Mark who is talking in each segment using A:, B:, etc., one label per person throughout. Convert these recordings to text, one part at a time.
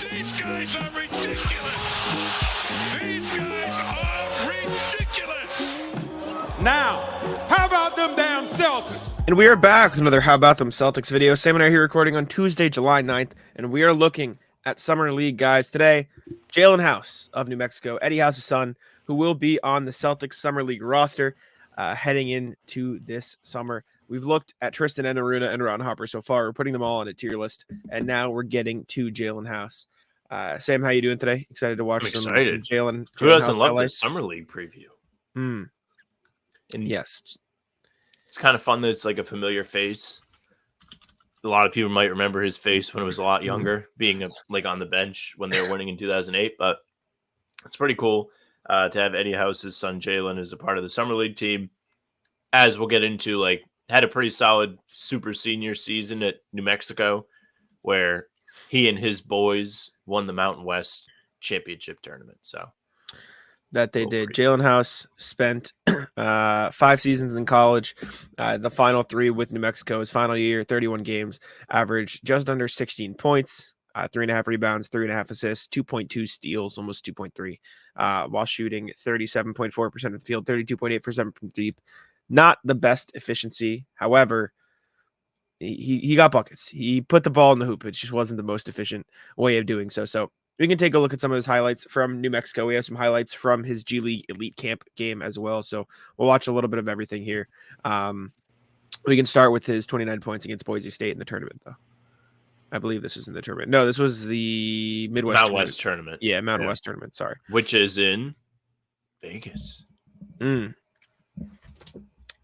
A: These guys are ridiculous. These guys are ridiculous.
B: Now, how about them damn Celtics?
C: And we are back with another How About Them Celtics video. Sam and I are here recording on Tuesday, July 9th, and we are looking at Summer League, guys. Today, Jaylen House of New Mexico, Eddie House's son, who will be on the Celtics Summer League roster heading into this summer. We've looked at Tristan and Aruna and Ron Hopper so far. We're putting them all on a tier list, and now we're getting to Jaylen House. Sam, how you doing today? Excited to watch some Jaylen.
D: Who doesn't love this Summer League preview?
C: And
D: yes, it's kind of fun that it's like a familiar face. A lot of people might remember his face when it was a lot younger, being like on the bench when they were winning in 2008. But it's pretty cool to have Eddie House's son Jaylen as a part of the Summer League team. As we'll get into, like, had a pretty solid super senior season at New Mexico, where he and his boys won the Mountain West championship tournament. So
C: that they did. Jaylen House spent 5 seasons in college. The final 3 with New Mexico, his final year, 31 games, averaged just under 16 points, 3.5 rebounds, 3.5 assists, 2.2 steals, almost 2.3, while shooting 37.4% of the field, 32.8% from deep. Not the best efficiency. However, he got buckets. He put the ball in the hoop. It just wasn't the most efficient way of doing so. So we can take a look at some of his highlights from New Mexico. We have some highlights from his G League Elite Camp game as well. So we'll watch a little bit of everything here. We can start with his 29 points against Boise State in the tournament, though. I believe this is in the tournament. No, this was the
D: Mountain West tournament.
C: Yeah, Mountain West tournament. Sorry.
D: Which is in Vegas.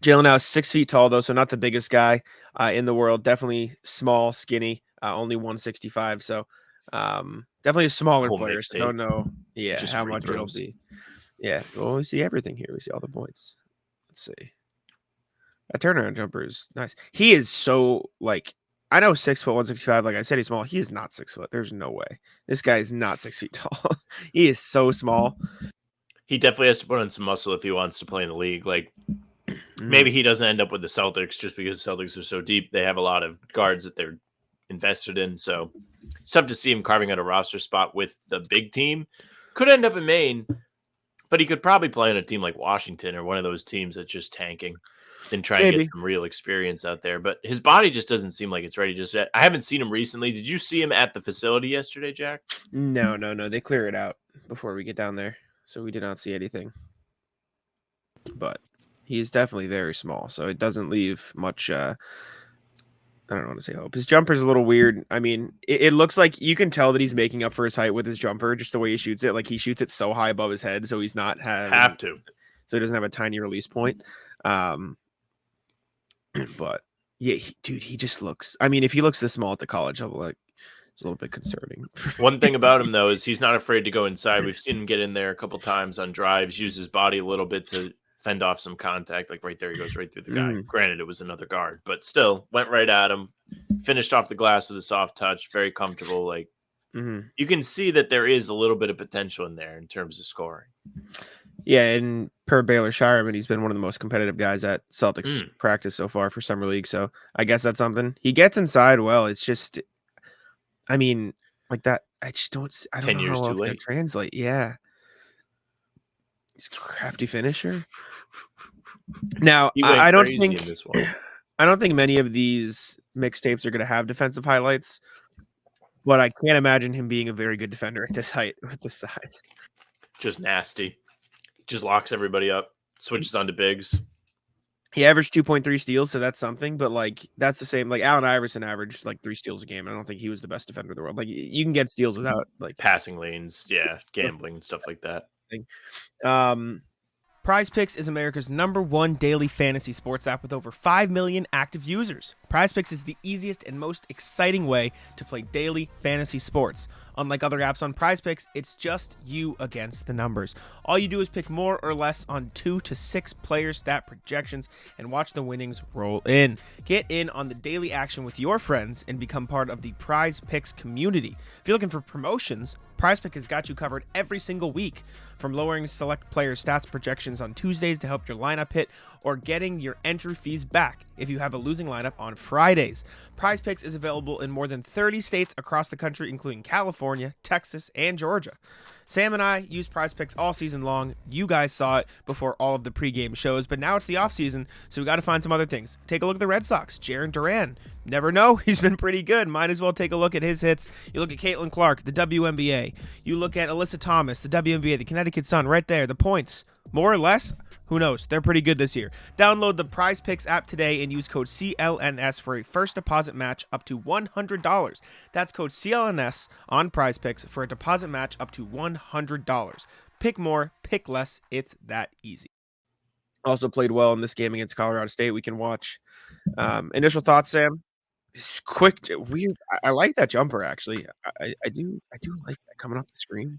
C: Jaylen House, 6 feet tall, though, so not the biggest guy in the world. Definitely small, skinny, only 165. So definitely a smaller player. So don't know, just how much it'll be. Yeah, well, we see everything here. We see all the points. Let's see. That turnaround jumper is nice. He is so, like, I know 6 foot, 165. Like I said, he's small. He is not 6 foot. There's no way. This guy is not 6 feet tall. He is so small.
D: He definitely has to put on some muscle if he wants to play in the league. Like, maybe he doesn't end up with the Celtics just because the Celtics are so deep. They have a lot of guards that they're invested in. So it's tough to see him carving out a roster spot with the big team. Could end up in Maine, but he could probably play on a team like Washington or one of those teams that's just tanking and try and get some real experience out there. But his body just doesn't seem like it's ready just yet. I haven't seen him recently. Did you see him at the facility yesterday, Jack?
C: No. They clear it out before we get down there. So we did not see anything. But he is definitely very small, so it doesn't leave much, I don't want to say hope. His jumper's a little weird. I mean, it looks like you can tell that he's making up for his height with his jumper, just the way he shoots it. Like, he shoots it so high above his head, so he's not
D: have to.
C: So he doesn't have a tiny release point. But, yeah, he just looks, I mean, if he looks this small at the college level, like, it's a little bit concerning.
D: One thing about him, though, is he's not afraid to go inside. We've seen him get in there a couple times on drives, use his body a little bit to fend off some contact. Like right there, he goes right through the guy. Granted, it was another guard, but still went right at him, finished off the glass with a soft touch, very comfortable. Like you can see that there is a little bit of potential in there in terms of scoring. Yeah,
C: and per Baylor Shireman, he's been one of the most competitive guys at Celtics practice so far for Summer League. So I guess that's something. He gets inside well. It's just, I mean, like that. I don't know how else it's going to translate. Yeah. He's a crafty finisher. Now, I don't think many of these mixtapes are going to have defensive highlights, but I can't imagine him being a very good defender at this height with this size.
D: Just nasty. Just locks everybody up. Switches onto bigs.
C: He averaged 2.3 steals, so that's something. But like that's the same. Like Allen Iverson averaged like 3 steals a game. I don't think he was the best defender in the world. Like you can get steals without like
D: passing lanes, gambling and stuff like that.
E: PrizePicks is America's #1 daily fantasy sports app with over 5 million active users. PrizePicks is the easiest and most exciting way to play daily fantasy sports. Unlike other apps on PrizePicks, it's just you against the numbers. All you do is pick more or less on 2 to 6 player stat projections and watch the winnings roll in. Get in on the daily action with your friends and become part of the PrizePicks community. If you're looking for promotions, PrizePicks has got you covered every single week. From lowering select player stats projections on Tuesdays to help your lineup hit, or getting your entry fees back if you have a losing lineup on Fridays. PrizePicks is available in more than 30 states across the country, including California, Texas, and Georgia. Sam and I use PrizePicks all season long. You guys saw it before all of the pregame shows, but now it's the offseason, so we got to find some other things. Take a look at the Red Sox. Jarren Duran. Never know. He's been pretty good. Might as well take a look at his hits. You look at Caitlin Clark, the WNBA. You look at Alyssa Thomas, the WNBA, the Connecticut Sun, right there. The points, more or less, who knows? They're pretty good this year. Download the PrizePicks app today and use code CLNS for a first deposit match up to $100. That's code CLNS on PrizePicks for a deposit match up to $100. Pick more, pick less. It's that easy.
C: Also played well in this game against Colorado State. We can watch. Initial thoughts, Sam? It's quick, weird. I like that jumper actually. I do like that coming off the screen.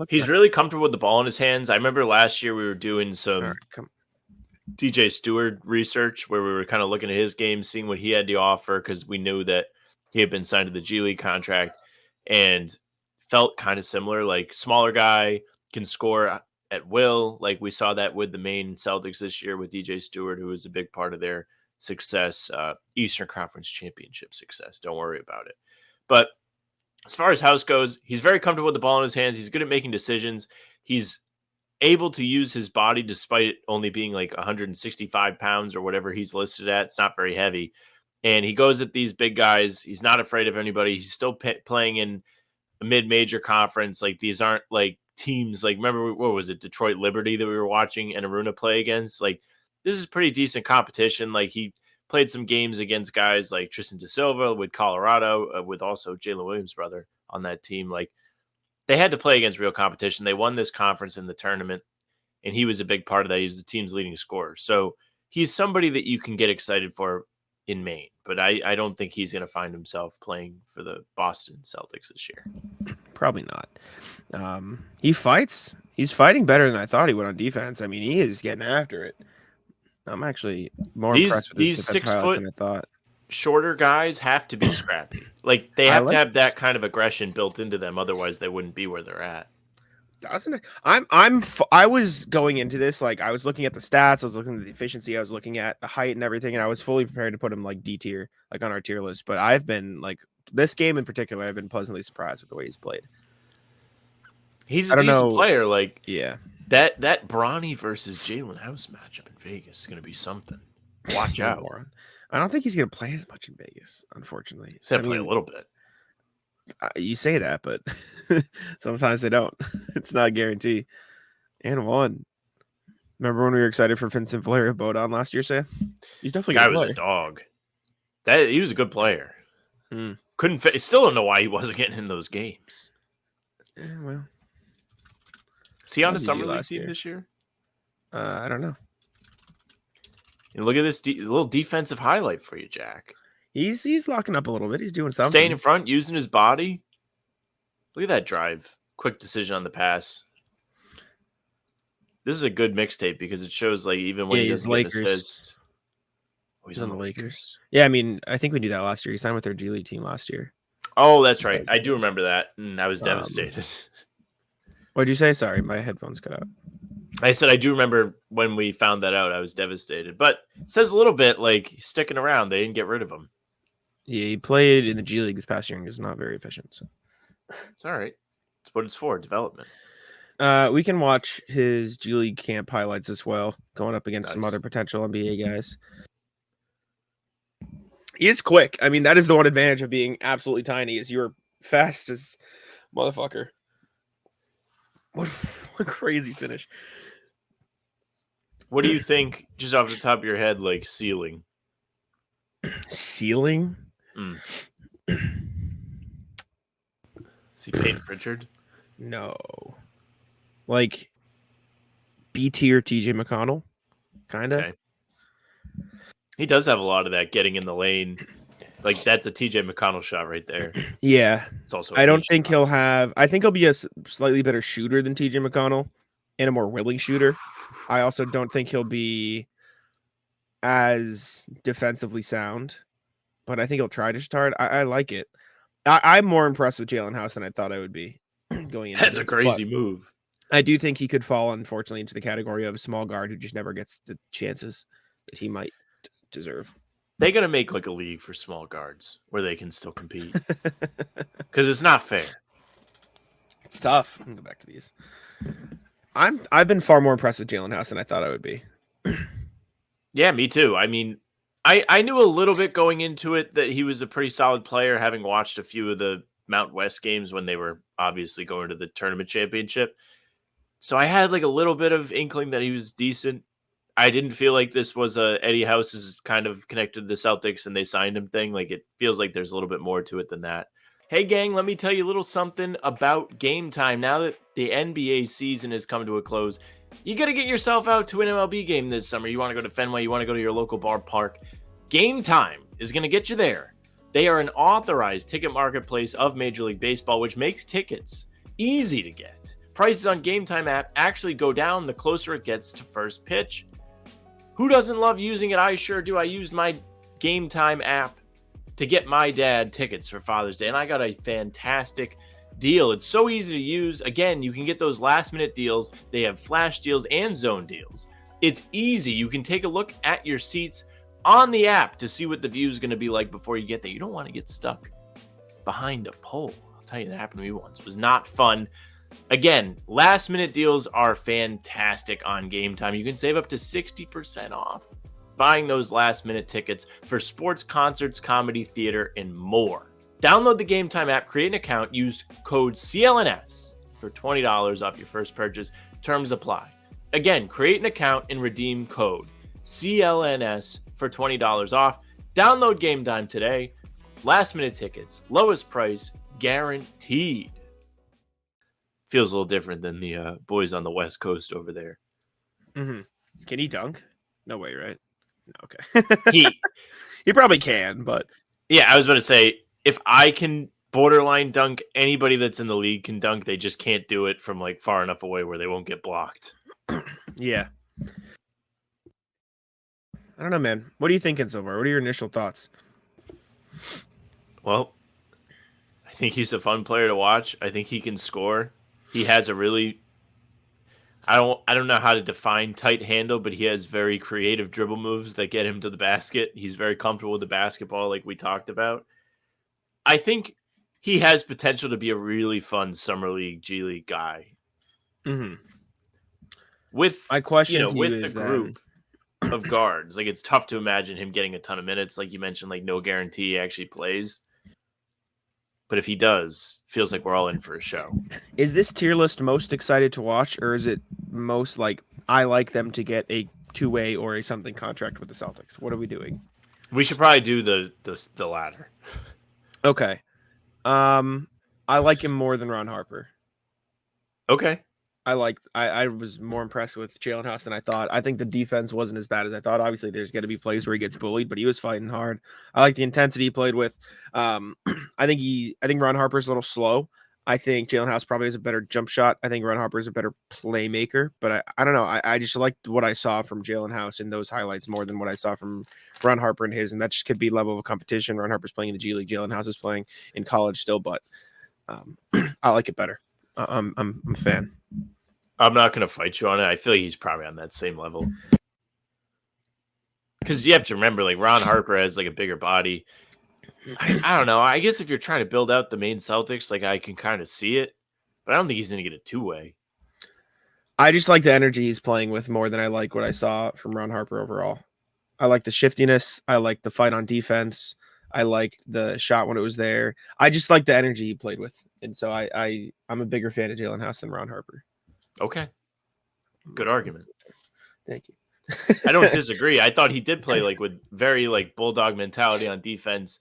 D: He's really comfortable with the ball in his hands. I remember last year we were doing some DJ Stewart research where we were kind of looking at his game, seeing what he had to offer because we knew that he had been signed to the G League contract and felt kind of similar, like smaller guy, can score at will. Like we saw that with the main Celtics this year with DJ Stewart, who was a big part of their success, Eastern Conference Championship success. Don't worry about it. But as far as House goes, he's very comfortable with the ball in his hands. He's good at making decisions. He's able to use his body despite it only being like 165 pounds or whatever he's listed at. It's not very heavy. And he goes at these big guys. He's not afraid of anybody. He's still playing in a mid-major conference. Like these aren't like teams. Like remember, what was it? Detroit Liberty that we were watching and Aruna play against? Like this is pretty decent competition. Like he played some games against guys like Tristan Da Silva with Colorado, with also Jaylen Williams' brother on that team. Like they had to play against real competition. They won this conference in the tournament, and he was a big part of that. He was the team's leading scorer. So he's somebody that you can get excited for in Maine, but I don't think he's going to find himself playing for the Boston Celtics this year.
C: Probably not. He fights. He's fighting better than I thought he would on defense. I mean, he is getting after it. I'm actually more impressed with
D: these 6 foot
C: than I thought.
D: Shorter guys have to be scrappy. Like they have to have that kind of aggression built into them. Otherwise they wouldn't be where they're at.
C: Doesn't it? I was going into this, like I was looking at the stats, I was looking at the efficiency, I was looking at the height and everything, and I was fully prepared to put him like D tier, like on our tier list. But I've been like this game in particular, I've been pleasantly surprised with the way he's played.
D: He's a decent player. Like
C: yeah.
D: That Bronny versus Jalen House matchup in Vegas is going to be something. Watch out.
C: I don't think he's going to play as much in Vegas, unfortunately.
D: He's going to play a little bit.
C: You say that, but sometimes they don't. It's not a guarantee. And one. Remember when we were excited for Vincent Valerio Bodon last year, Sam? He's definitely
D: a was a dog. He was a good player. Still don't know why he wasn't getting in those games.
C: Well.
D: Is he on the summer league team this year?
C: I don't know.
D: And look at this little defensive highlight for you, Jack.
C: He's locking up a little bit. He's doing something.
D: Staying in front, using his body. Look at that drive. Quick decision on the pass. This is a good mixtape because it shows like even when he doesn't get an assist. Oh, he's on the Lakers.
C: Yeah, I mean, I think we knew that last year. He signed with their G League team last year.
D: Oh, that's right. I do remember that. And I was devastated.
C: What'd you say? Sorry, my headphones cut out.
D: I said I do remember when we found that out. I was devastated. But it says a little bit like he's sticking around. They didn't get rid of him.
C: Yeah, he played in the G League this past year and is not very efficient. So.
D: It's all right. It's what it's for, development.
C: We can watch his G League camp highlights as well, going up against some other potential NBA guys. He is quick. I mean, that is the one advantage of being absolutely tiny is you're fast as motherfucker. What a crazy finish.
D: What do you think, just off the top of your head, like ceiling?
C: Ceiling?
D: Is he Peyton Pritchard?
C: No. Like B tier TJ McConnell, kind of. Okay.
D: He does have a lot of that getting in the lane. Like that's a TJ McConnell shot right there.
C: Yeah.
D: It's also
C: I don't think he'll have. I think he'll be a slightly better shooter than TJ McConnell and a more willing shooter. I also don't think he'll be as defensively sound, but I think he'll try to start. I like it. I'm more impressed with Jalen House than I thought I would be going into
D: That's a crazy move.
C: I do think he could fall, unfortunately, into the category of small guard who just never gets the chances. that he might deserve.
D: They got to make like a league for small guards where they can still compete because it's not fair.
C: It's tough. Let me go back to these. I've been far more impressed with Jaylen House than I thought I would be.
D: Yeah, me too. I mean, I knew a little bit going into it that he was a pretty solid player, having watched a few of the Mount West games when they were obviously going to the tournament championship. So I had like a little bit of inkling that he was decent. I didn't feel like this was a Eddie House is kind of connected to the Celtics and they signed him thing. Like it feels like there's a little bit more to it than that. Hey gang, let me tell you a little something about Game Time. Now that the NBA season has come to a close, you got to get yourself out to an MLB game this summer. You want to go to Fenway, you want to go to your local ballpark. Game Time is going to get you there. They are an authorized ticket marketplace of Major League Baseball, which makes tickets easy to get. Prices on Game Time app actually go down the closer it gets to first pitch. Who doesn't love using it? I sure do. I used my Game Time app to get my dad tickets for Father's Day, and I got a fantastic deal. It's so easy to use. Again, you can get those last-minute deals. They have flash deals and zone deals. It's easy. You can take a look at your seats on the app to see what the view is going to be like before you get there. You don't want to get stuck behind a pole. I'll tell you, that happened to me once. It was not fun. Again, last-minute deals are fantastic on Game Time. You can save up to 60% off buying those last-minute tickets for sports, concerts, comedy, theater, and more. Download the Game Time app, create an account, use code CLNS for $20 off your first purchase. Terms apply. Again, create an account and redeem code CLNS for $20 off. Download Game Time today. Last-minute tickets, lowest price, guaranteed. Feels a little different than the boys on the West Coast over there.
C: Mm-hmm. Can he dunk? No way, right? No, okay. He probably can, but
D: yeah, I was about to say, if I can borderline dunk, anybody that's in the league can dunk. They just can't do it from like far enough away where they won't get blocked.
C: Yeah. I don't know, man. What are you thinking so far? What are your initial thoughts?
D: Well, I think he's a fun player to watch. I think he can score. He has a really, I don't know how to define tight handle, but he has very creative dribble moves that get him to the basket. He's very comfortable with the basketball, like we talked about. I think he has potential to be a really fun summer league, G League guy.
C: Mm-hmm.
D: With
C: my question,
D: with the group of guards, like it's tough to imagine him getting a ton of minutes. Like you mentioned, like no guarantee he actually plays. But if he does, feels like we're all in for a show.
C: Is this tier list most excited to watch, or is it most like I like them to get a two-way or a something contract with the Celtics? What are we doing?
D: We should probably do the latter.
C: Okay. I like him more than Ron Harper.
D: Okay.
C: I was more impressed with Jaylen House than I thought. I think the defense wasn't as bad as I thought. Obviously, there's going to be plays where he gets bullied, but he was fighting hard. I like the intensity he played with. I think Ron Harper's a little slow. I think Jaylen House probably has a better jump shot. I think Ron Harper is a better playmaker, but I don't know. I just liked what I saw from Jaylen House in those highlights more than what I saw from Ron Harper and his, and that just could be level of competition. Ron Harper's playing in the G League. Jaylen House is playing in college still, but I like it better. I'm a fan.
D: I'm not going to fight you on it. I feel like he's probably on that same level. Because you have to remember, like, Ron Harper has, like, a bigger body. I don't know. I guess if you're trying to build out the main Celtics, like, I can kind of see it. But I don't think he's going to get a two-way.
C: I just like the energy he's playing with more than I like what I saw from Ron Harper overall. I like the shiftiness. I like the fight on defense. I like the shot when it was there. I just like the energy he played with. And so I'm a bigger fan of Jaylen House than Ron Harper.
D: Okay. Good argument.
C: Thank you.
D: I don't disagree. I thought he did play like with very like bulldog mentality on defense.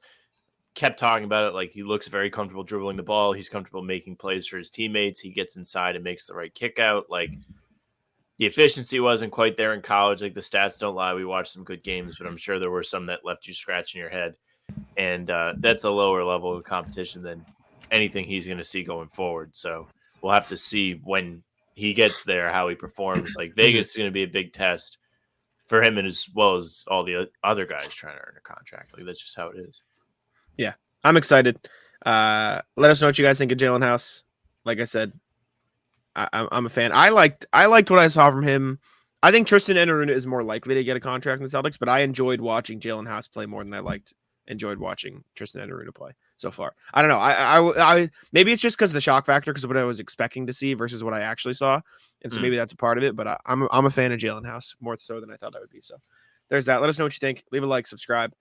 D: Kept talking about it like he looks very comfortable dribbling the ball. He's comfortable making plays for his teammates. He gets inside and makes the right kick out. Like the efficiency wasn't quite there in college. Like the stats don't lie. We watched some good games, but I'm sure there were some that left you scratching your head. And that's a lower level of competition than anything he's going to see going forward. So we'll have to see when he gets there, how he performs. Like Vegas is going to be a big test for him and as well as all the other guys trying to earn a contract. Like that's just how it is.
C: Yeah, I'm excited. Let us know what you guys think of Jaylen House. Like I said, I'm a fan. I liked what I saw from him I think Tristan Enaruna is more likely to get a contract in the Celtics, but I enjoyed watching Jalen House play more than I enjoyed watching Tristan Enaruna play so far. I don't know. I maybe it's just because of the shock factor, because of what I was expecting to see versus what I actually saw, and so maybe that's a part of it. But I'm a fan of Jalen House more so than I thought I would be. So there's that. Let us know what you think. Leave a like, subscribe.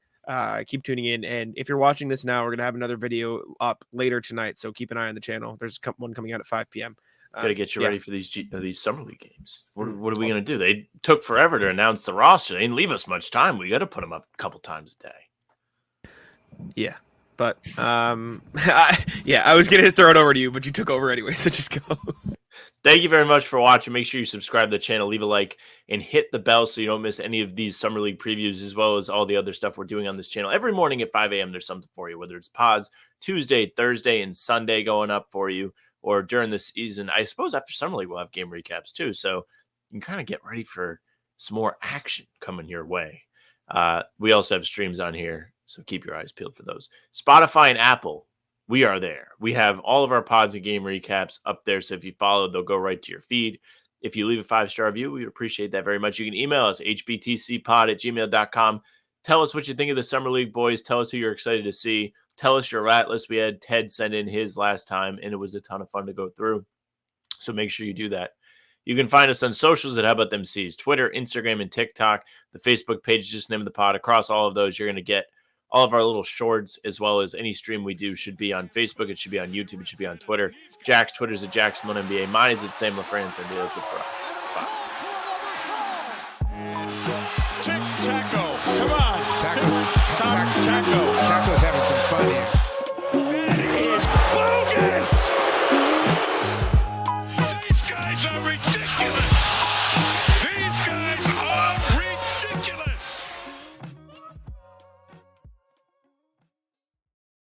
C: Keep tuning in, and if you're watching this now, we're gonna have another video up later tonight, so keep an eye on the channel. There's one coming out at 5 p.m.
D: Got to get you ready for these summer league games. What are we going to do? They took forever to announce the roster. They didn't leave us much time. We got to put them up a couple times a day.
C: Yeah, but I was going to throw it over to you, but you took over anyway, so just go.
D: Thank you very much for watching. Make sure you subscribe to the channel, leave a like, and hit the bell so you don't miss any of these summer league previews, as well as all the other stuff we're doing on this channel. Every morning at 5 a.m. there's something for you, whether it's pods Tuesday, Thursday, and Sunday going up for you, or during the season. I suppose after summer league we'll have game recaps too, so you can kind of get ready for some more action coming your way. We also have streams on here, so keep your eyes peeled for those. Spotify and Apple, we are there. We have all of our pods and game recaps up there, so if you follow, they'll go right to your feed. If you leave a 5-star review, we would appreciate that very much. You can email us, hbtcpod@gmail.com. Tell us what you think of the Summer League boys. Tell us who you're excited to see. Tell us your rat list. We had Ted send in his last time, and it was a ton of fun to go through. So make sure you do that. You can find us on socials at How About Them C's, Twitter, Instagram, and TikTok. The Facebook page is just name of the pod. Across all of those, you're going to get all of our little shorts, as well as any stream we do should be on Facebook. It should be on YouTube. It should be on Twitter. Jack's Twitter is at JacksMoneNBA. Mine is at Sam LaFrance. And that's it for us. Bye.
A: Tic-tac-toe.